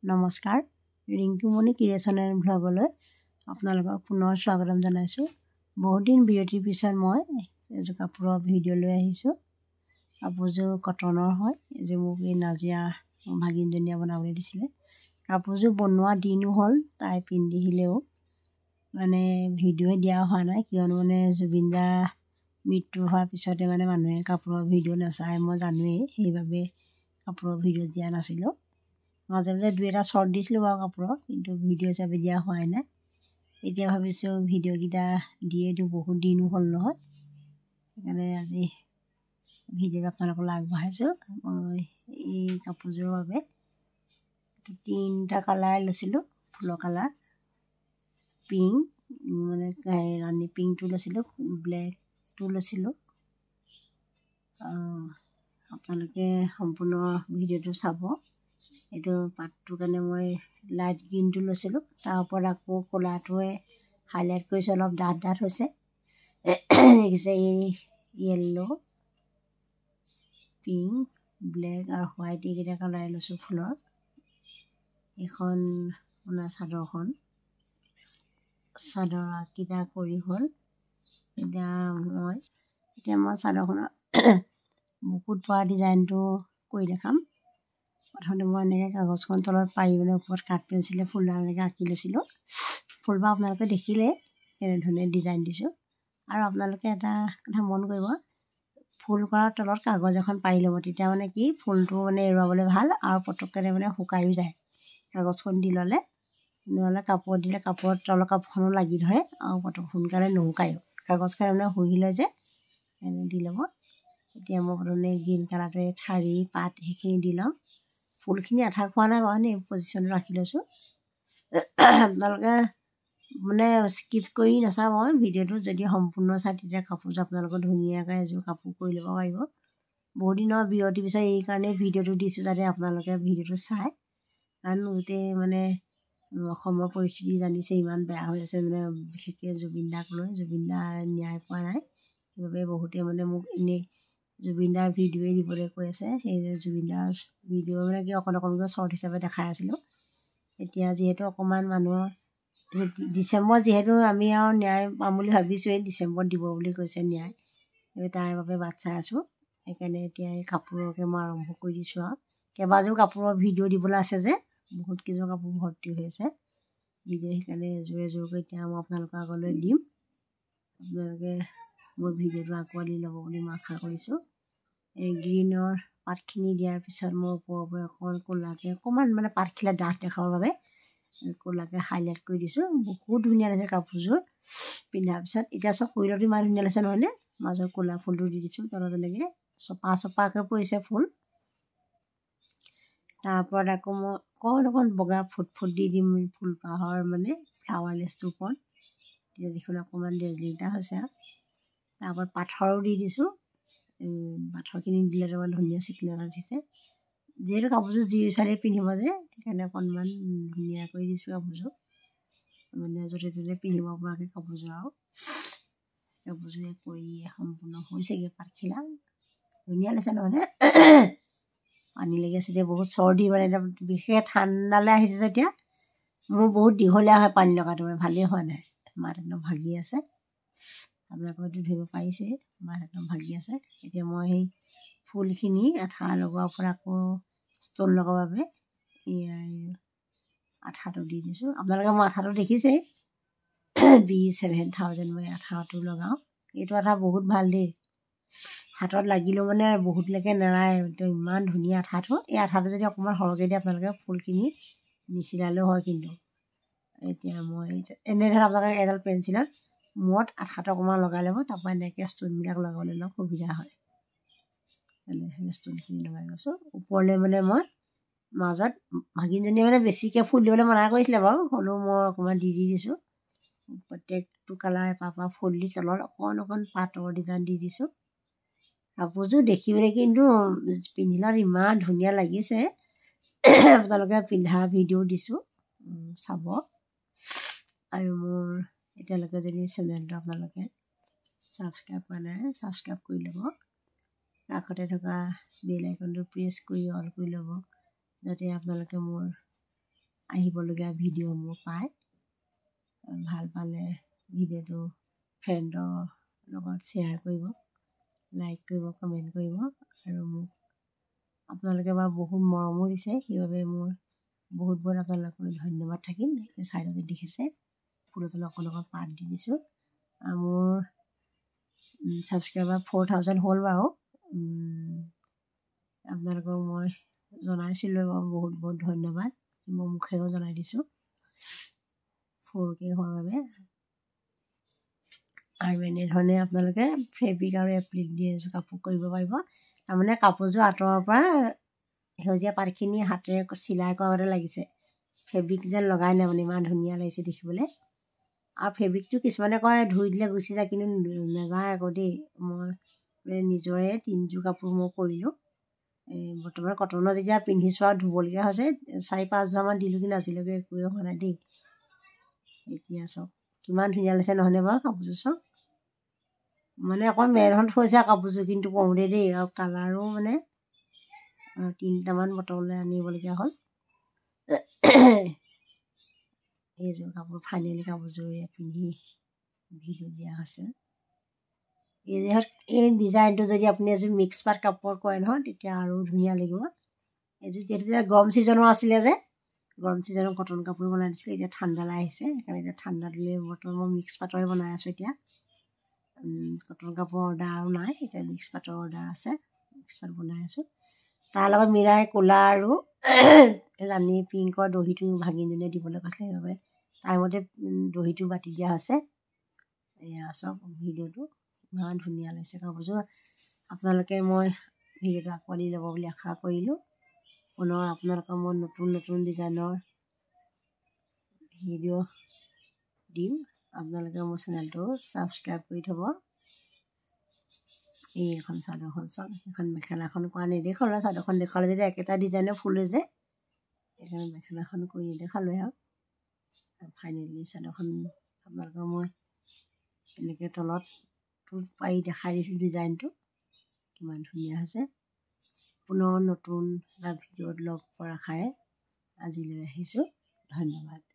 নমস্কাৰ Rinkumoni creation and ব্লগলৈ আপোনালোকক পুনৰ স্বাগতম জনাইছোঁ। বহুত দিন বিৰতিৰ পিছত মই এযোৰ কাপোৰৰ ভিডিঅ' লৈ আহিছোঁ। কাপোৰযোৰ কটনৰ হয়। এযোৰ মোক এই নাজিয়া ভাগিনজনীয়ে বনাবলৈ দিছিলে। কাপোৰযোৰ বনোৱা দিনো হ'ল, তাই পিন্ধিলেও মানে ভিডিঅ'ই দিয়া হোৱা নাই, কিয়নো জুবিন দাৰ মৃত্যু হোৱাৰ পিছতে মানুহে কাপোৰৰ ভিডিঅ' নাচায়, মই জানোৱেই, সেইবাবে কাপোৰৰ ভিডিঅ' দিয়া নাছিলোঁ। মাজে মাজে দুই এটা শ্বৰ্ট দিছিলোঁ বাৰু কাপোৰৰ, কিন্তু ভিডিঅ' হিচাপে দিয়া হোৱাই নাই। এতিয়া ভাবিছোঁ ভিডিঅ'কেইটা দিয়ে দিওঁ, বহুত দিনো হ'ল নহয়, সেইকাৰণে আজি ভিডিঅ'টো আপোনালোকলৈ আগবঢ়াইছোঁ। মই এই কাপোৰযোৰৰ বাবে 3টা কালাৰ লৈছিলোঁ। ফুলৰ কালাৰ, পিংক ৰাণী পিংকটো লৈছিলোঁ, ব্লেকটো লৈছিলোঁ। আপোনালোকে সম্পূৰ্ণ ভিডিঅ'টো চাব। এইটো পাতটোৰ কাৰণে মই লাইট গ্ৰীণটো লৈছিলোঁ, তাৰ ওপৰত আকৌ ক'লাটোৱে হাইলাইট কৰিছোঁ, অলপ ডাঠ ডাঠ হৈছে। দেখিছে এই য়েল্ল', পিংক, ব্লেক আৰু হোৱাইট এইকেইটা কালাৰে লৈছোঁ ফুলৰ। এইখন আপোনাৰ চাদৰ আগকেইটা কৰি হ'ল। এতিয়া মই চাদৰখনৰ বুকুত পৰা ডিজাইনটো কৰি দেখাম। প্ৰথমতে মই এনেকৈ কাগজখন তলত পাৰি ওপৰত কাঠ পেঞ্চিলে ফুলডাল এনেকৈ আঁকি লৈছিলোঁ। ফুলপাহ আপোনালোকে দেখিলে কেনেধৰণে ডিজাইন দিছোঁ। আৰু আপোনালোকে এটা কথা মন কৰিব, ফুল কৰাৰ তলত কাগজ এখন পাৰি ল'ব, তেতিয়া কি ফুলটো এৰুৱাবলৈ ভাল আৰু পটককৈ শুকায়ো যায়। কাগজখন দি ল'লে, নহ'লে কাপোৰত দিলে কাপোৰত তলৰ কাপোৰখনো লাগি ধৰে আৰু সোনকালে নুশুকায়ো। কাগজখন শুহি লয় যে, এনে দি ল'ব। এতিয়া মই প্ৰথমে গ্ৰীণ কালাৰটোৱে ঠাৰি পাত সেইখিনি দি লওঁ। ফুলখিনি আঠা খোৱা নাই বাৰু, এনেই পজিশ্যনত ৰাখি লৈছোঁ। আপোনালোকে স্কিপ কৰি নাচাব ভিডিঅ'টো, যদি সম্পূৰ্ণ চাই তেতিয়া কাপোৰযোৰ আপোনালোকৰ ধুনীয়াকৈ এযোৰ কাপোৰ কৰি ল'ব পাৰিব। বহুত দিনৰ বিৰতিৰ পিছত এইকাৰণেই ভিডিঅ'টো দিছোঁ, যাতে আপোনালোকে ভিডিঅ'টো চায়। কাৰণ গোটেই অসমৰ পৰিস্থিতি জানিছে, ইমান বেয়া হৈ আছে, বিশেষকৈ জুবিন দাক লৈ। জুবিন দা ন্যায় পোৱা নাই, সেইবাবে বহুতে মোক এনেই জুবিন দাৰ ভিডিঅ'ই দিবলৈ কৈ আছে। সেই জুবিন দাৰ ভিডিঅ' অকণ অকণকৈ শ্বৰ্ট হিচাপে দেখাই আছিলোঁ। এতিয়া যিহেতু অকণমান মানুহৰ ডিচেম্বৰ, যিহেতু আমি আৰু ন্যায় পাম বুলি ভাবিছোঁৱেই, ডিচেম্বৰত দিব বুলি কৈছে ন্যায়, তাৰ বাবে বাট চাই আছোঁ। সেইকাৰণে এতিয়া এই কাপোৰকে মই আৰম্ভ কৰি দিছোঁ। আৰু কেইবাযোৰ কাপোৰৰ ভিডিঅ' দিবলৈ আছে যে, বহুতকেইযোৰ কাপোৰ ভৰ্তি হৈ আছে ভিডিঅ', সেইকাৰণে এযোৰ এযোৰকৈ এতিয়া মই আপোনালোকৰ আগলৈ দিম। আপোনালোকে মোৰ ভিডিঅ'টো আঁকোৱালি ল'ব বুলি মই আশা কৰিছোঁ। এই গ্ৰীণৰ পাতখিনি দিয়াৰ পিছত মই ওপৰে অকণমান ক'লাকৈ অকণমান পাতখিলা ডাঠ দেখাবৰ বাবে ক'লাকৈ হাইলাইট কৰি দিছোঁ। বহুত ধুনীয়া লাগিছে কাপোৰযোৰ পিন্ধাৰ পিছত। এতিয়া চব কৰিলতো ইমান ধুনীয়া লাগিছে নহয়নে? মাজৰ ক'লা ফুলটো দি দিছোঁ, তলত এনেকৈ চপাকৈ পৰিছে ফুল। তাৰ ওপৰত আকৌ মই অকণ বগা ফুট দি দিম ফুলপাহৰ ফ্লাৱাৰ লেচটোৰ ওপৰত, তেতিয়া দেখিবলৈ অকণমান ডেজলিংটা হৈছে। আৰু তাৰ ওপৰত পাথৰো দি দিছোঁ। পাথৰখিনি দিলে ধুনীয়া চিকনা এটা দিছে। যিহেতু কাপোৰযোৰ যি চাইডে পিন্ধিব যে, সেইকাৰণে অকণমান ধুনীয়া কৰি দিছোঁ কাপোৰযোৰ, য'তে ত'তে পিন্ধিব পৰাকৈ কাপোৰযোৰ। আৰু কাপোৰযোৰ কৰি সম্পূৰ্ণ হৈছেগৈ। পাতখিলা ধুনীয়া লাগিছে নহয়নে? পানী লাগি আছে এতিয়া, বহুত চৰ্দি বিশেষকৈ ঠাণ্ডালৈ আহিছে যেতিয়া মোৰ বহুত দীঘলীয়া হয় পানী লগাটো, ভালেই হোৱা নাই। মাত একদম ভাগি আছে, আপোনালোকে ধৰিব পাৰিছে, মাত একদম ভাগি আছে। এতিয়া মই সেই ফুলখিনি আঠা লগোৱাৰ ওপৰত আকৌ ষ্টল লগাবৰ বাবে আঠাটো দি দিছোঁ। আপোনালোকে মই আঠাটো দেখিছেই, B7000 মই আঠাটো লগাওঁ। এইটো আঠা বহুত ভাল দেই, হাতত লাগিলেও বহুতলৈকে নেৰায়, ইমান ধুনীয়া আঠাটো। এই আঠাটো যদি অকণমান সৰহকৈ দিয়ে আপোনালোকে ফুলখিনি নিচিলালেও হয়। কিন্তু এতিয়া মই এনেধৰণে আপোনালোকে এডাল পেঞ্চিলত মূৰত আঠাটো অকণমান লগাই ল'ব, তাৰপৰা এনেকৈ ষ্টোনবিলাক লগাবলৈ অলপ সুবিধা হয়। এনেকৈ ষ্টোনখিনি লগাই গৈছোঁ ওপৰলৈ। মই মাজত ভাগিনজনীয়ে বেছিকৈ ফুল দিবলৈ মানা কৰিছিলে বাৰু, হ'লেও মই অকণমান দি দিছোঁ। প্ৰত্যেকটো কালাৰ এপাহ ফুল দি তলত অকণ পাতৰ ডিজাইন দি দিছোঁ। কাপোৰযোৰ দেখিবলৈ কিন্তু পিন্ধিলত ইমান ধুনীয়া লাগিছে। আপোনালোকে পিন্ধা ভিডিঅ' দিছোঁ, চাব। আৰু মোৰ এতিয়ালৈকে যদি চেনেলটো আপোনালোকে ছাবস্ক্ৰাইব কৰা নাই, ছাবস্ক্ৰাইব কৰি ল'ব। কাষতে থকা বেল আইকনটো প্ৰেছ কৰি অল কৰি ল'ব, যাতে আপোনালোকে মোৰ আহিবলগীয়া ভিডিঅ'সমূহ পায়। ভাল পালে ভিডিঅ'টো ফ্ৰেণ্ডৰ লগত শ্বেয়াৰ কৰিব, লাইক কৰিব, কমেণ্ট কৰিব। আৰু মোক আপোনালোকে বাৰু বহুত মৰমো দিছে, সেইবাবে মোৰ বহুত বহুত আপোনালোকলৈ ধন্যবাদ থাকিল। চাইডতে দেখিছে ফুলৰ তলত অকণ অকণ পাত দি দিছোঁ। মোৰ ছাবস্ক্ৰাইবাৰ 4000 হ'ল বাৰু। আপোনালোকক মই জনাইছিলোঁ বাৰু, বহুত বহুত ধন্যবাদ। মই মুখেৰেও জনাই দিছোঁ 4K হোৱাৰ বাবে। আৰু এনেধৰণে আপোনালোকে ফেব্ৰিক আৰু এপ্লিক দি কাপোৰ কৰিব পাৰিব। তাৰমানে কাপোৰযোৰ আঁতৰৰ পৰা সেউজীয়া পাতখিনি হাতেৰে চিলাই কৰা আগতে লাগিছে, ফেব্ৰিক যেন লগাই নাই, মানে ইমান ধুনীয়া লাগিছে দেখিবলৈ। আৰু ফেব্ৰিকটো কিছুমানে কয় ধুই দিলে গুচি যায়, কিন্তু নাযায় আকৌ দেই। মই নিজৰে 3যোৰ কাপোৰ মই কৰিলোঁ। বৰ্তমান কটনৰ যেতিয়া পিন্ধিছোঁ আৰু ধুবলগীয়া হৈছে, 4-5 ধোৱামান দিলোঁ, কিন্তু আজিলৈকে একোৱে হোৱা নাই দেই। এতিয়া চাওক কিমান ধুনীয়া লাগিছে নহয়নে বাৰু কাপোৰযোৰ। চাওক মানে অকণ মেৰহন থৈছে কাপোৰযোৰ, কিন্তু কৰোঁতে দেই। আৰু কালাৰো মানে 3টামান বটললৈ আনিবলগীয়া হ'ল। এইযোৰ কাপোৰ ফাইনেলি কাপোৰযোৰ পিন্ধি ভিডিঅ' দিয়া হৈছে। এই ডিজাইনটো যদি আপুনি এযোৰ মিক্স পাট কাপোৰ কৰে নহয়, তেতিয়া আৰু ধুনীয়া লাগিব। এইযোৰ তেতিয়া গৰম ছিজনো আছিলে যে, গৰম ছিজনত কটন কাপোৰ বনাই দিছিলোঁ। এতিয়া ঠাণ্ডালৈ আহিছে, সেইকাৰণে এতিয়া ঠাণ্ডা দিলে বৰ্তমান মই মিক্স পাটৰে বনাই আছোঁ। এতিয়া কটন কাপোৰৰ অৰ্ডাৰ আৰু নাই, এতিয়া মিক্স পাটৰ অৰ্ডাৰ আছে, মিক্স পাট বনাই আছোঁ। তাৰ লগত মিলাই ক'লা আৰু ৰাণী পিংকৰ দহিটো ভাগিনজনীয়ে দিবলৈ কৈছিলে, সেইবাবে টাইমতে দহিটো বাতি দিয়া হৈছে। এয়া চাওক ভিডিঅ'টো ইমান ধুনীয়া লাগিছে কাপোৰযোৰ। আপোনালোকে মই ভিডিঅ'টো আঁকোৱালি ল'ব বুলি আশা কৰিলোঁ। পুনৰ আপোনালোকক মই নতুন নতুন ডিজাইনৰ ভিডিঅ' দিম। আপোনালোকে মোৰ চেনেলটো ছাবস্ক্ৰাইব কৰি থ'ব। এইখন চাদৰখন চাওক, এইখন মেখেলাখন কৰা নেদেখালোঁ, চাদৰখন দেখুৱালে যেতিয়া একেটা ডিজাইনৰ ফুল যে, সেইকাৰণে মেখেলাখন কৰি নেদেখালোঁ। আৰু ফাইনেলি চাদৰখন আপোনালোকৰ মই এনেকৈ তলত পাৰি দেখাই দিছোঁ ডিজাইনটো কিমান ধুনীয়া হৈছে। পুনৰ নতুন এটা ভিডিঅ'ত লগ পোৱাৰ আশাৰে আজিলৈ আহিছোঁ। ধন্যবাদ।